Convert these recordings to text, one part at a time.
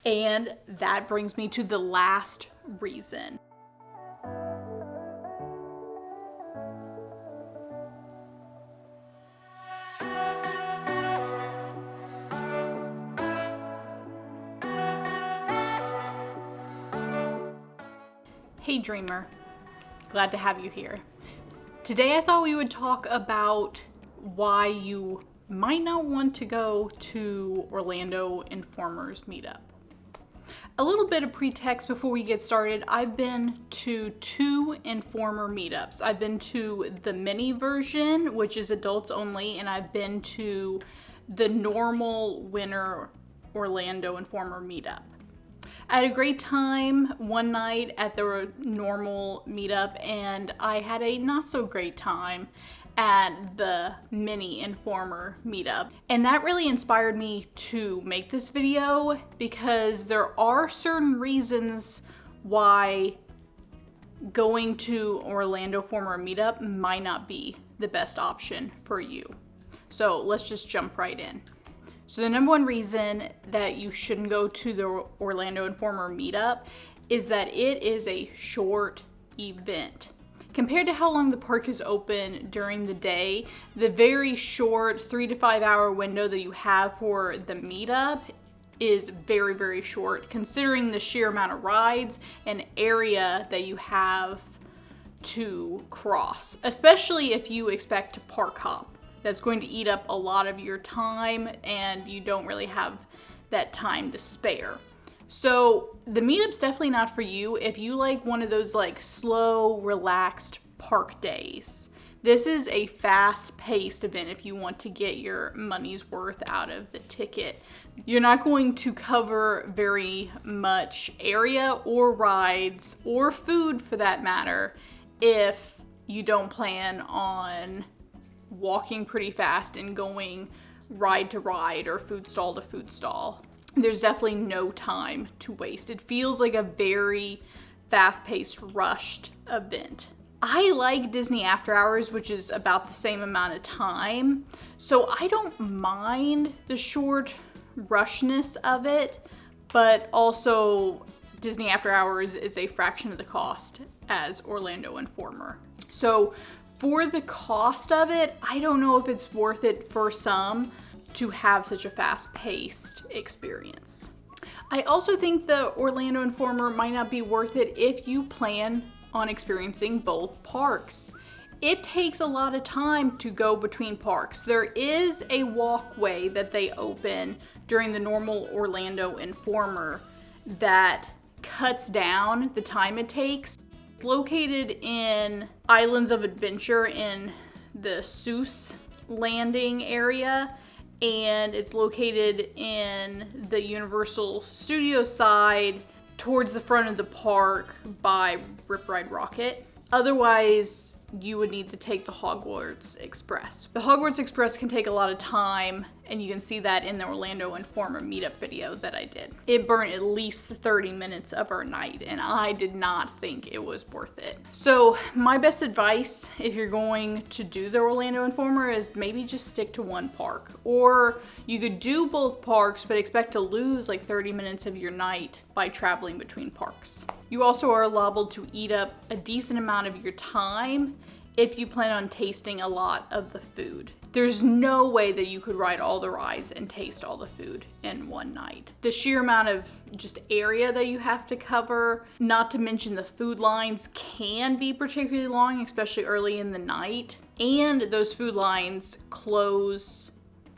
And that brings me to the last reason. Hey dreamer, glad to have you here. Today I thought we would talk about why you might not want to go to Orlando Informer's Meetup. A little bit of pretext before we get started. I've been to 2 Informer meetups. I've been to the mini version, which is adults only, and I've been to the normal winter Orlando Informer meetup. I had a great time one night at the normal meetup, and I had a not so great time at the mini Informer meetup. And that really inspired me to make this video because there are certain reasons why going to Orlando Informer meetup might not be the best option for you. So let's just jump right in. So the number one reason that you shouldn't go to the Orlando Informer meetup is that it is a short event. Compared to how long the park is open during the day, the very short 3 to 5 hour window that you have for the meetup is very, very short, considering the sheer amount of rides and area that you have to cross, especially if you expect to park hop. That's going to eat up a lot of your time and you don't really have that time to spare. So the meetup's definitely not for you if you like one of those like slow, relaxed park days. This is a fast-paced event if you want to get your money's worth out of the ticket. You're not going to cover very much area or rides or food for that matter if you don't plan on walking pretty fast and going ride to ride or food stall to food stall. There's definitely no time to waste. It feels like a very fast-paced, rushed event. I like Disney After Hours, which is about the same amount of time, so I don't mind the short rushness of it, but also Disney After Hours is a fraction of the cost as Orlando Informer. So for the cost of it, I don't know if it's worth it for some to have such a fast-paced experience. I also think the Orlando Informer might not be worth it if you plan on experiencing both parks. It takes a lot of time to go between parks. There is a walkway that they open during the normal Orlando Informer that cuts down the time it takes. It's located in Islands of Adventure in the Seuss landing area, and it's located in the Universal Studios side towards the front of the park by Rip Ride Rockit. Otherwise, you would need to take the Hogwarts Express. The Hogwarts Express can take a lot of time, and you can see that in the Orlando Informer meetup video that I did. It burned at least 30 minutes of our night, and I did not think it was worth it. So my best advice if you're going to do the Orlando Informer is maybe just stick to one park. Or you could do both parks, but expect to lose like 30 minutes of your night by traveling between parks. You also are liable to eat up a decent amount of your time if you plan on tasting a lot of the food. There's no way that you could ride all the rides and taste all the food in one night. The sheer amount of just area that you have to cover, not to mention the food lines can be particularly long, especially early in the night. And those food lines close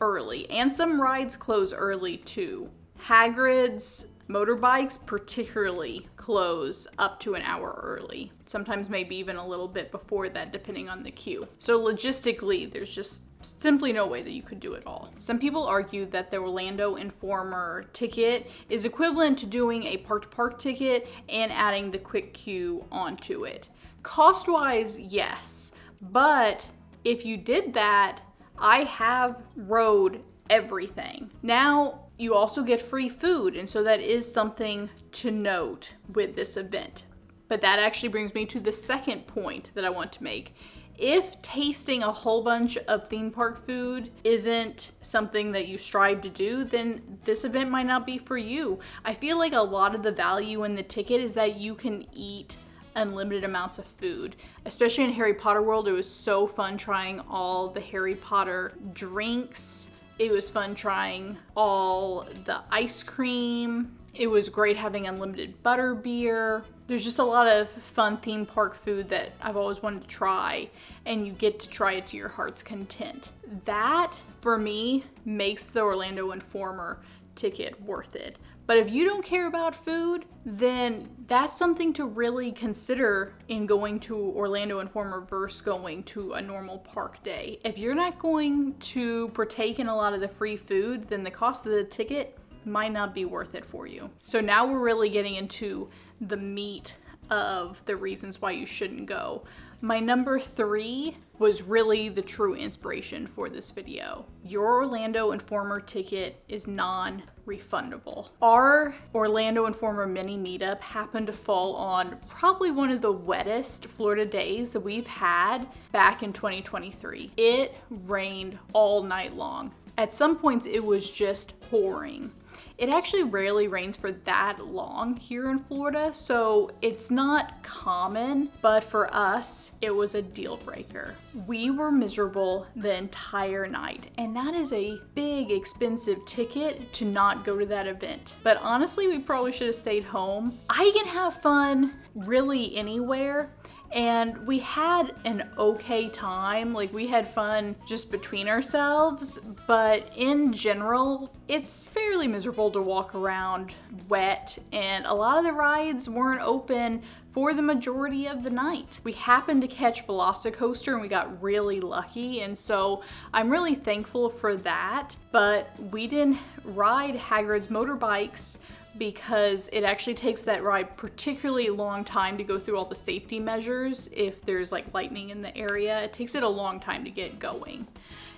early, and some rides close early too. Hagrid's motorbikes particularly close up to an hour early, sometimes maybe even a little bit before that depending on the queue. So logistically, there's just simply no way that you could do it all. Some people argue that the Orlando Informer ticket is equivalent to doing a park-to-park ticket and adding the quick queue onto it. Cost-wise, yes, but if you did that, I have rode everything. Now, you also get free food, and so that is something to note with this event. But that actually brings me to the second point that I want to make, If tasting a whole bunch of theme park food isn't something that you strive to do, then this event might not be for you. I feel like a lot of the value in the ticket is that you can eat unlimited amounts of food. Especially in Harry Potter World, it was so fun trying all the Harry Potter drinks. It was fun trying all the ice cream. It was great having unlimited butter beer. There's just a lot of fun theme park food that I've always wanted to try, and you get to try it to your heart's content. That, for me, makes the Orlando Informer ticket worth it. But if you don't care about food, then that's something to really consider in going to Orlando Informer versus going to a normal park day. If you're not going to partake in a lot of the free food, then the cost of the ticket might not be worth it for you. So now we're really getting into the meat of the reasons why you shouldn't go. My number 3 was really the true inspiration for this video. Your Orlando Informer ticket is non-refundable. Our Orlando Informer mini meetup happened to fall on probably one of the wettest Florida days that we've had back in 2023. It rained all night long. At some points it was just pouring. It actually rarely rains for that long here in Florida, so it's not common, but for us, it was a deal breaker. We were miserable the entire night, and that is a big, expensive ticket to not go to that event. But honestly, we probably should have stayed home. I can have fun really anywhere, and we had an okay time. Like, we had fun just between ourselves, but in general, it's fairly miserable to walk around wet, and a lot of the rides weren't open for the majority of the night. We happened to catch Velocicoaster and we got really lucky, and so I'm really thankful for that. But we didn't ride Hagrid's motorbikes because it actually takes that ride particularly long time to go through all the safety measures. If there's like lightning in the area, it takes it a long time to get going.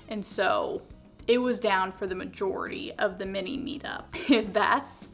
And so it was down for the majority of the mini meetup. If that's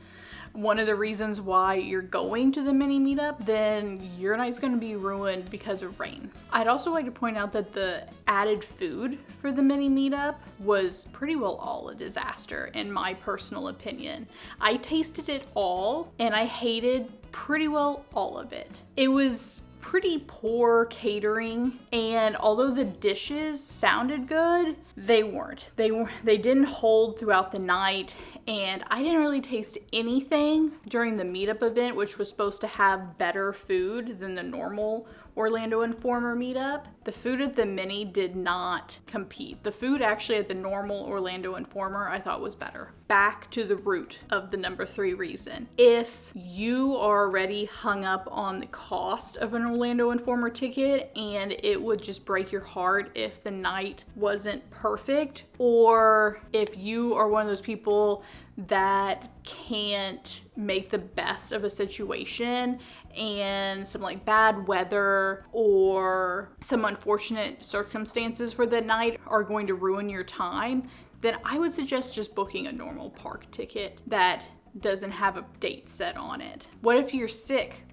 one of the reasons why you're going to the mini meetup, then your night's going to be ruined because of rain. I'd also like to point out that the added food for the mini meetup was pretty well all a disaster in my personal opinion. I tasted it all and I hated pretty well all of it. It was pretty poor catering, and although the dishes sounded good, they weren't. They didn't hold throughout the night, and I didn't really taste anything during the meetup event, which was supposed to have better food than the normal Orlando Informer meetup. The food at the mini did not compete. The food actually at the normal Orlando Informer I thought was better. Back to the root of the number 3 reason. If you are already hung up on the cost of an Orlando Informer ticket and it would just break your heart if the night wasn't perfect, or if you are one of those people that can't make the best of a situation and some like bad weather or some unfortunate circumstances for the night are going to ruin your time, then I would suggest just booking a normal park ticket that doesn't have a date set on it. What if you're sick?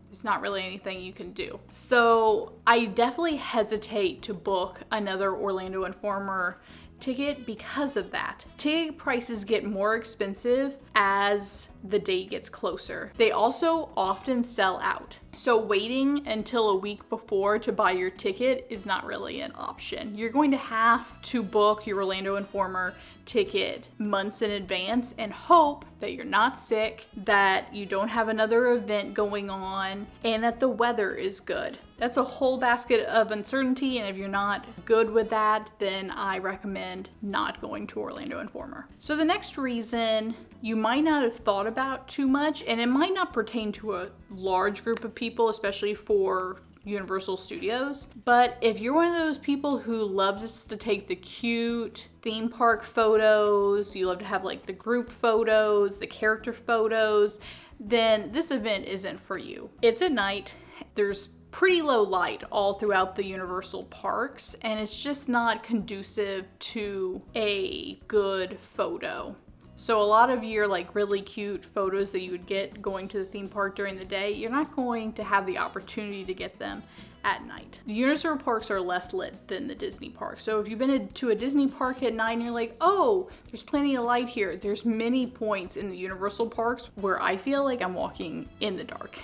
There's not really anything you can do. So I definitely hesitate to book another Orlando Informer ticket because of that. Ticket prices get more expensive as the date gets closer. They also often sell out. So waiting until a week before to buy your ticket is not really an option. You're going to have to book your Orlando Informer ticket months in advance and hope that you're not sick, that you don't have another event going on, and that the weather is good. That's a whole basket of uncertainty, and if you're not good with that, then I recommend not going to Orlando Informer. So the next reason you might not have thought about too much, and it might not pertain to a large group of people, especially for Universal Studios, but if you're one of those people who loves to take the cute theme park photos, you love to have like the group photos, the character photos, then this event isn't for you. It's at night. There's pretty low light all throughout the Universal parks, and it's just not conducive to a good photo. So a lot of your like really cute photos that you would get going to the theme park during the day, you're not going to have the opportunity to get them at night. The Universal parks are less lit than the Disney parks. So if you've been to a Disney park at night and you're like, oh, there's plenty of light here. There's many points in the Universal parks where I feel like I'm walking in the dark.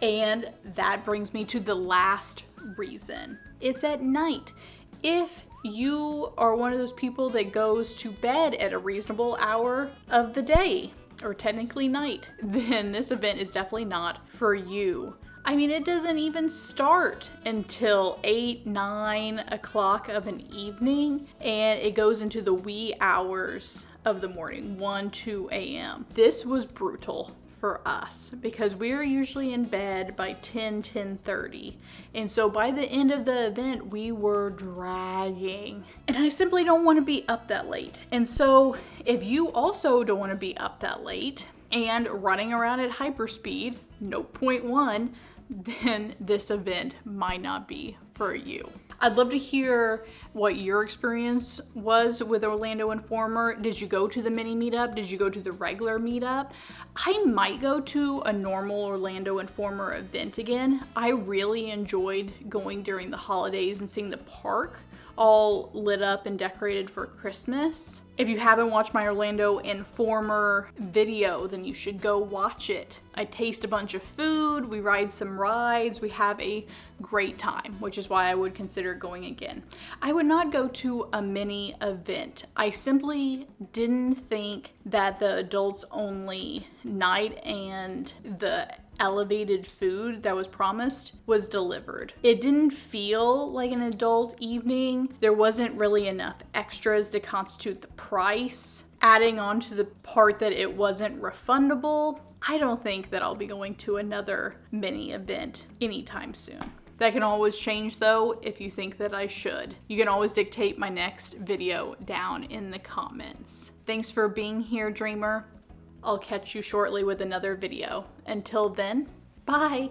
And that brings me to the last reason. It's at night. If you are one of those people that goes to bed at a reasonable hour of the day, or technically night, then this event is definitely not for you. I mean, it doesn't even start until 8, 9 o'clock of an evening, and it goes into the wee hours of the morning, 1, 2 a.m. This was brutal for us because we are usually in bed by 10:30. And so by the end of the event, we were dragging. And I simply don't want to be up that late. And so if you also don't want to be up that late and running around at hyperspeed, note point 1, then this event might not be for you. I'd love to hear what your experience was with Orlando Informer. Did you go to the mini meetup? Did you go to the regular meetup? I might go to a normal Orlando Informer event again. I really enjoyed going during the holidays and seeing the park all lit up and decorated for Christmas. If you haven't watched my Orlando Informer video, then you should go watch it. I taste a bunch of food, we ride some rides, we have a great time, which is why I would consider going again. I would not go to a mini event. I simply didn't think that the adults only night and the elevated food that was promised was delivered. It didn't feel like an adult evening. There wasn't really enough extras to constitute the price. Adding on to the part that it wasn't refundable, I don't think that I'll be going to another mini event anytime soon. That can always change though if you think that I should. You can always dictate my next video down in the comments. Thanks for being here, Dreamer. I'll catch you shortly with another video. Until then, bye!